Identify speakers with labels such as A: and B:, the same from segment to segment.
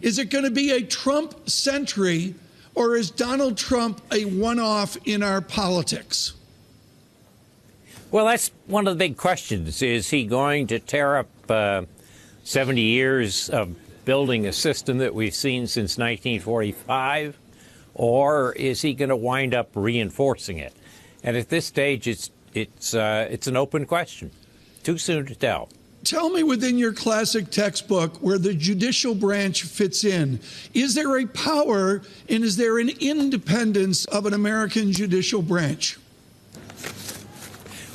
A: Is it going to be a Trump century, or is Donald Trump a one-off in our politics?
B: Well, that's one of the big questions. Is he going to tear up 70 years of building a system that we've seen since 1945, or is he going to wind up reinforcing it? And at this stage, it's an open question. Too soon to tell.
A: Tell me, within your classic textbook, where the judicial branch fits in. Is there a power and is there an independence of an American judicial branch?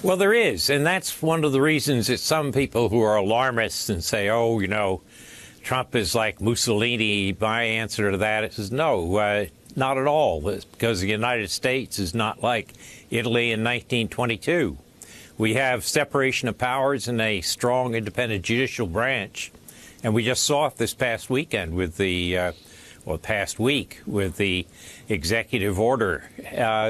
B: Well, there is, and that's one of the reasons that some people who are alarmists and say, oh, you know, Trump is like Mussolini. My answer to that is no, not at all, because the United States is not like Italy in 1922. We have separation of powers and a strong independent judicial branch, and we just saw it this past weekend with the past week with the executive order.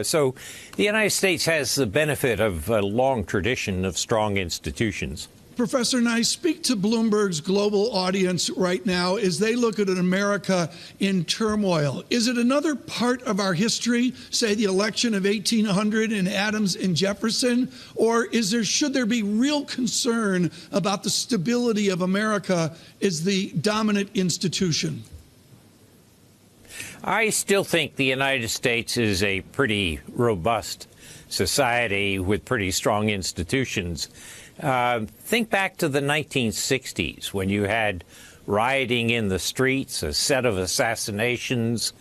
B: So the United States has the benefit of a long tradition of strong institutions.
A: Professor Nice, speak to Bloomberg's global audience right now as they look at an America in turmoil. Is it another part of our history, say the election of 1800 and Adams and Jefferson, or should there be real concern about the stability of America as the dominant institution?
B: I still think the United States is a pretty robust society with pretty strong institutions. Think back to the 1960s when you had rioting in the streets, a set of assassinations,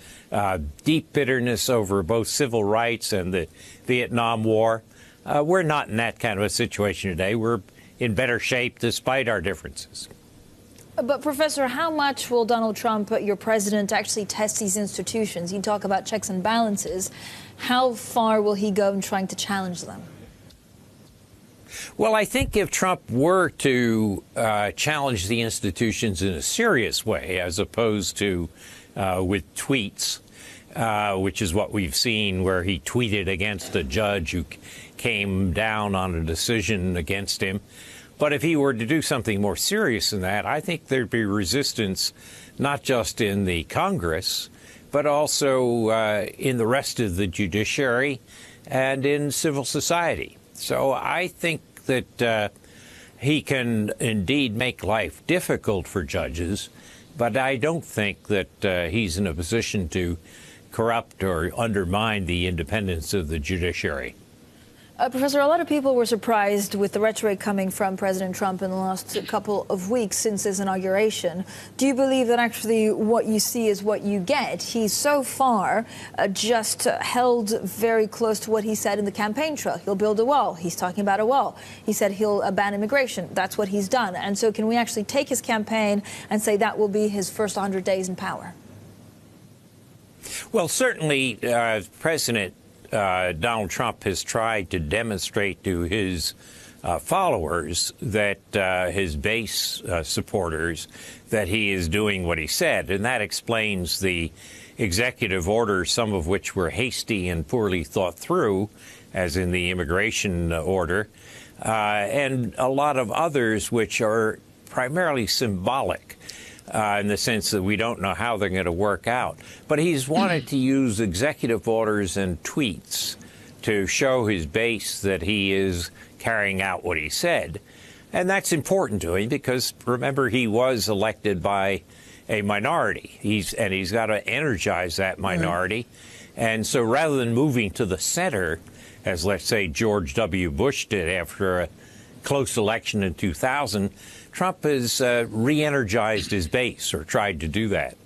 B: deep bitterness over both civil rights and the Vietnam War. We're not in that kind of a situation today. We're in better shape despite our differences.
C: But, Professor, how much will Donald Trump, your president, actually test these institutions? You talk about checks and balances. How far will he go in trying to challenge them?
B: Well, I think if Trump were to challenge the institutions in a serious way, as opposed to with tweets, which is what we've seen, where he tweeted against a judge who came down on a decision against him. But if he were to do something more serious than that, I think there'd be resistance not just in the Congress, but also in the rest of the judiciary and in civil society. So I think that he can indeed make life difficult for judges, but I don't think that he's in a position to corrupt or undermine the independence of the judiciary.
C: Professor, a lot of people were surprised with the rhetoric coming from President Trump in the last couple of weeks since his inauguration. Do you believe that actually what you see is what you get? He's so far just held very close to what he said in the campaign trail. He'll build a wall. He's talking about a wall. He said he'll ban immigration. That's what he's done. And so can we actually take his campaign and say that will be his first 100 days in power?
B: Well, certainly President Donald Trump has tried to demonstrate to his followers, that his base supporters, that he is doing what he said. And that explains the executive orders, some of which were hasty and poorly thought through, as in the immigration order, and a lot of others which are primarily symbolic. In the sense that we don't know how they're going to work out. But he's wanted to use executive orders and tweets to show his base that he is carrying out what he said. And that's important to him because, remember, he was elected by a minority. He's got to energize that minority. And so rather than moving to the center, as let's say George W. Bush did after a close election in 2000, Trump has re-energized his base, or tried to do that.